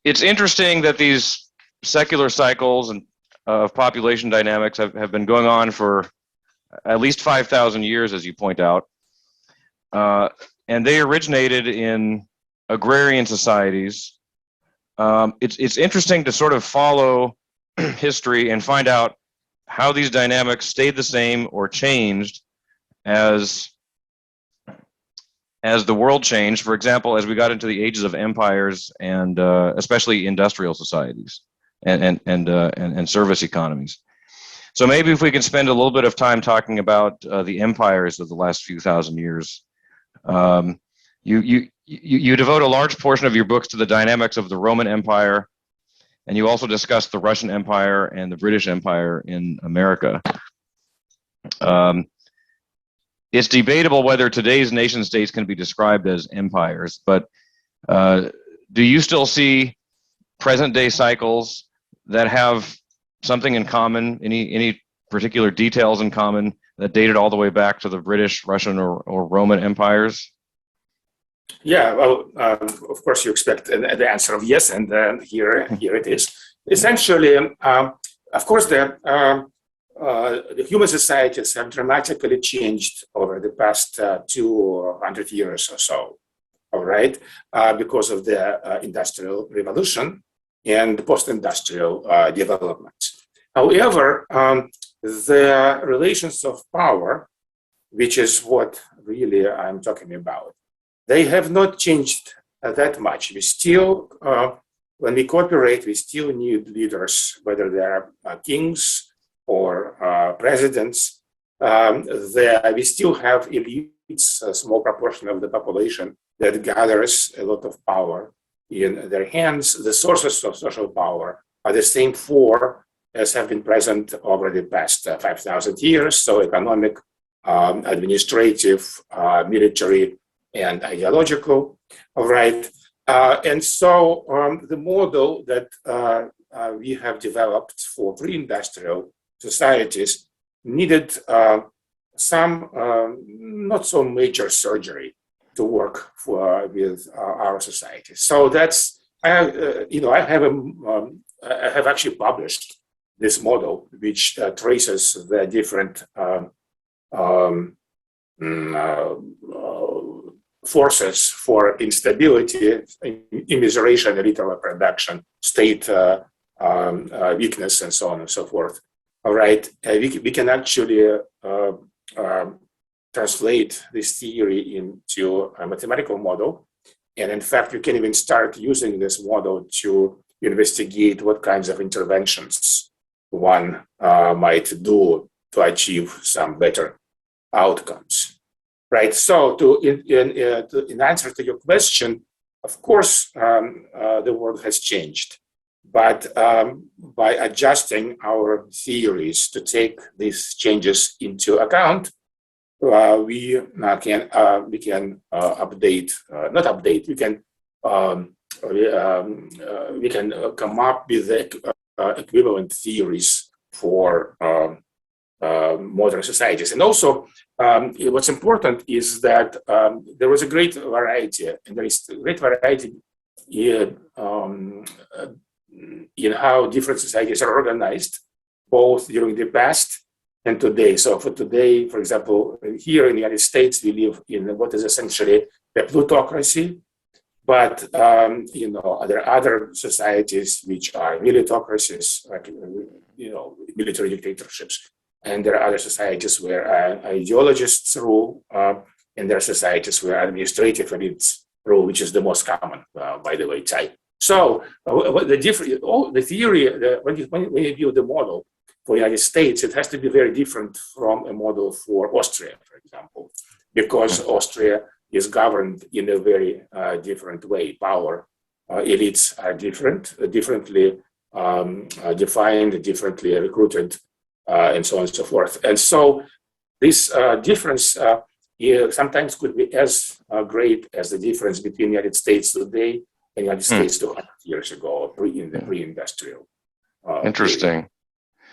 it's interesting that these secular cycles and of population dynamics have been going on for at least 5,000 years, as you point out. And they originated in agrarian societies. It's interesting to sort of follow history and find out how these dynamics stayed the same or changed as the world changed. For example, as we got into the ages of empires and especially industrial societies and service economies. So maybe if we can spend a little bit of time talking about the empires of the last few thousand years. You devote a large portion of your books to the dynamics of the Roman Empire, and you also discuss the Russian Empire and the British Empire in America. It's debatable whether today's nation states can be described as empires, but do you still see present day cycles that have something in common, any particular details in common that dated all the way back to the British, Russian, or Roman empires? Yeah, well, of course you expect the answer of yes, and here it is. Essentially, of course, the human societies have dramatically changed over the past 200 years or so, all right, because of the Industrial Revolution and the post-industrial developments. However, the relations of power, which is what really I'm talking about, they have not changed that much. We still, when we cooperate, we still need leaders, whether they're kings or presidents. We still have elites, a small proportion of the population that gathers a lot of power in their hands. The sources of social power are the same four as have been present over the past 5,000 years. So economic, administrative, military, and ideological, all right? And so the model that we have developed for pre-industrial societies needed some not so major surgery to work with our society. So that's, I have actually published this model, which traces the different forces for instability, immiseration, literal production, state weakness, and so on and so forth. All right, we can actually translate this theory into a mathematical model. And in fact, you can even start using this model to investigate what kinds of interventions one might do to achieve some better outcomes. Right. So, in answer to your question, of course, the world has changed, but by adjusting our theories to take these changes into account, we can update, not update. We can come up with the equivalent theories for modern societies. And also, what's important is that there was a great variety, and there is a great variety in how different societies are organized, both during the past and today. So for today, for example, here in the United States, we live in what is essentially a plutocracy, but there are other societies which are militocracies, like military dictatorships. And there are other societies where ideologists rule, and there are societies where administrative elites rule, which is the most common, by the way, type. So the theory, when you view the model for the United States, it has to be very different from a model for Austria, for example, because Austria is governed in a very different way. Power elites are differently defined, differently recruited, and so on and so forth. And so this difference sometimes could be as great as the difference between the United States today and the United States 200 years ago, in the pre-industrial. Interesting.